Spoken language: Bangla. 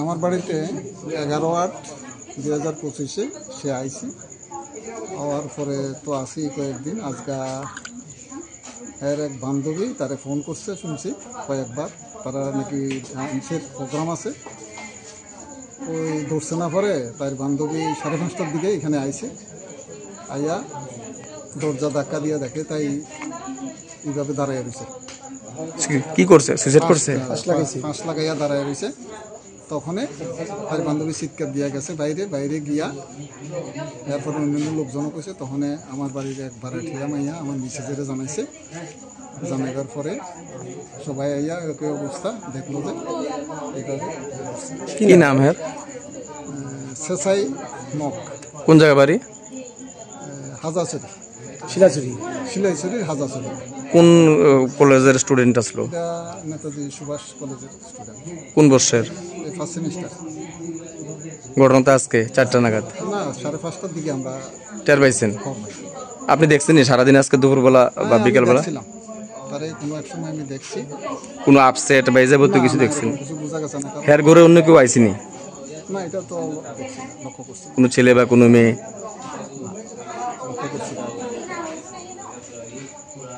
আমার বাড়িতে 11/8/2025 সে আইসি হওয়ার পরে তো আসি কয়েকদিন। আজকা এর এক বান্ধবী তারে ফোন করছে শুনছি কয়েকবার, তারা নাকি ডান্সের প্রোগ্রাম আছে, ওই ধরছে না পরে তার বান্ধবী 5:30টার দিকে এখানে আইছে। আইয়া দরজা ধাক্কা দিয়ে দেখে তাই এইভাবে দাঁড়াইয়া রয়েছে। কি করছে? সুইসাইড করছে? ফাঁস লাগাইয়া দাঁড়াইয়া রয়েছে। তখনই তার বান্ধবী চিৎকার দিয়া গেছে বাইরে গিয়া, এরপরে অন্যান্য লোকজনও কইছে। তখন আমার বাড়ির একবার ঠিয়া মাইয়া আমার মিসেজের জানাইছে। জানাইবার পরে সবাই আইয়া একই অবস্থা দেখলো যে এইভাবে। কি নাম হ্যাঁ? সেসাই মগ। কোন জায়গা বাড়ি? হাজারচুরি, শিলাইছড়ির হাজারচুরি। কোন কলেজের স্টুডেন্ট আসলো? এটা নেতাজি সুভাষ কলেজের স্টুডেন্ট। কোন বর্ষের? First semester. ঘটনাটা আজকে 4টা নাগাদ না, 5:30টার দিকে আমরা টের পাইছেন? খবর পাই। আপনি দেখছেন সারাদিন আজকে দুপুরবেলা বা বিকেলবেলা? তারে কোনো এক সময় আমি দেখছি। কোনো আপসেট বা যাবতীয় কিছু দেখছেন? কিছু বোঝা গেছে না। হের ঘরে অন্য কেউ আইসিনি? না, এটা তো দেখছি, লক্ষ্য করছি। কোনো ছেলে বা কোনো মেয়ে? লক্ষ্য করছি।